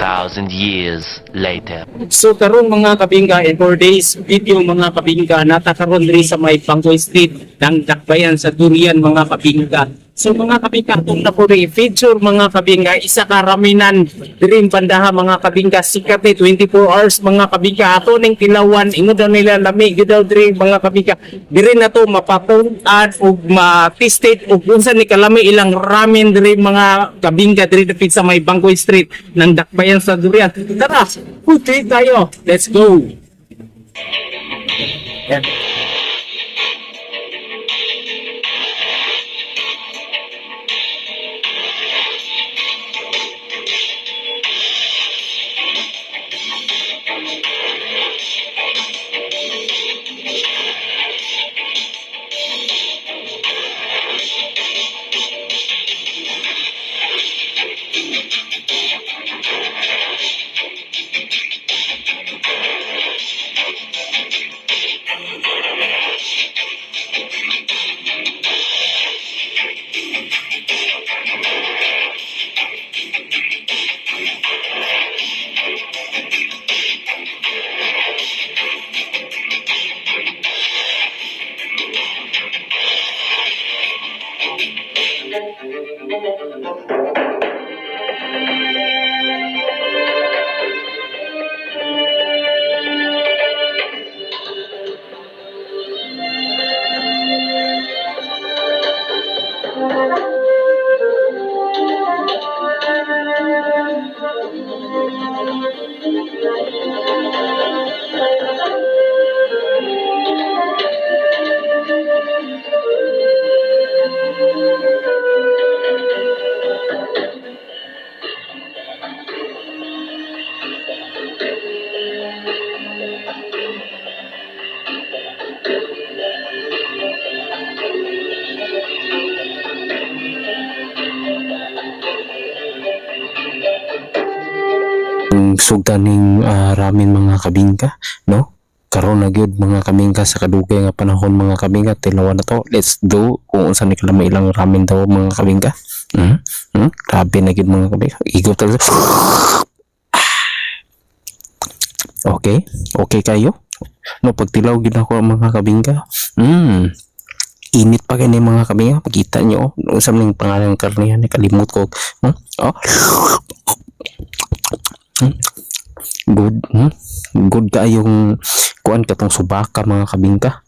Thousand years later. So karon mga kabingka, in 4 days video mga kabingka, natakaroon rin sa may Bangkoy Street ng dakbayan sa Durian mga kabingka. So mga kabingka, itong napuri feature mga kabingka, isa karaminan rin bandaha mga kabingka, sikat 24 hours mga kabingka, ato ning tilawan, ingo daw nila lami, gidaw diri mga kabingka, diri na to mapapuntan o ma-tested o unsa ni kalami ilang ramen diri mga kabingka, diri dapit sa may Bangkoy Street ng dakbayan sa Durian. Tara, puti tayo, let's go. Yan. Sugdaning ramen mga kabingka, no? Karon na gyud mga kabingka sa kadugay nga panahon mga kabingka, tilawan na to. Let's do kung unsa ni kalama ilang ramen daw mga kabingka. Grabe na gyud mga kabingka. Igo talaga. Okay kayo? No, pagtilaw gyud ako mga kabingka. Init pa gani mga kabingka. Makita nyo unsa ning pangalan ng karnihan, kalimot ko. Good kaayong kuan katong subaka mga kabingka,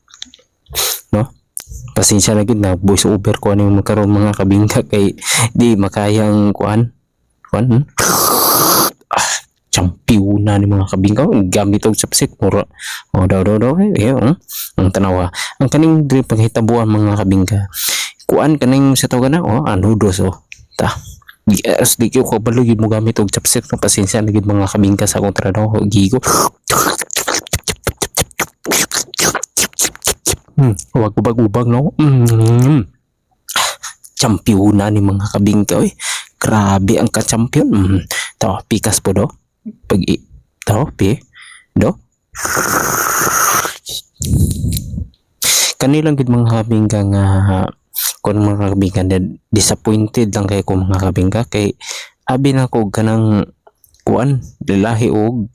no? Pasensya na gid na voice over ko ano yung magkaroon mga kabingka kay di makayang kuan champion na ni mga kabingka gamit og chopstick mura ang tanawa ang kaning diri paghitabuan mga kabingka kuan kaning sa tawag na nudos ta as di ko balo gid mo gamit og chopstick na pasensya na gid mga kabingka sa akong trabaho gigo wag ubag no champion na ni mga kabingka grabe ang ka-champion taw pikas po do pag taw pi do kanilang gid mga kabingka nga kung mga kabingka disappointed lang kay ko mga kabingka kay abi na ko kanang kuan lalahi og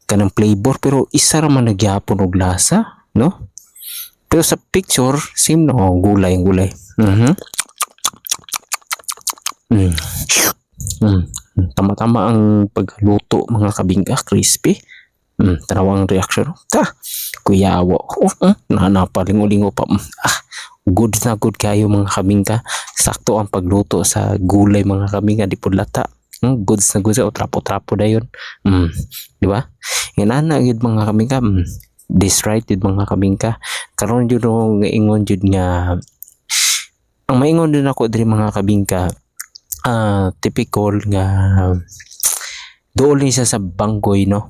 kanang flavor pero isa ra man nagyapon og lasa no pero sa picture same no gulay tama-tama ang pagluto mga kabingka crispy tanawang reaction kuyawo nanapalingo-lingo pa good na good kayo mga kabingka sakto ang pagluto sa gulay mga kabingka di pudlata goods na goods o trapo-trapo dayon di ba inana gid mga kabingka this right gid mga kabingka karon jud nga ingon jud nga ang maingon din ako diri mga kabingka typical nga Doon ni siya sa Banggoy, no?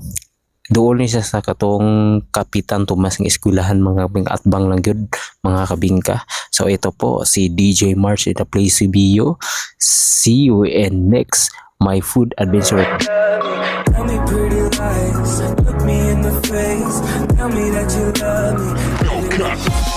Doon ni siya sa katong Kapitan Tomas ng eskwelahan mga kabingka at bang lang yun mga kabingka. So ito po si DJ March in the place to be you. See you in next My Food Adventure. Tell me pretty lies, look me in the face, tell me that you love me.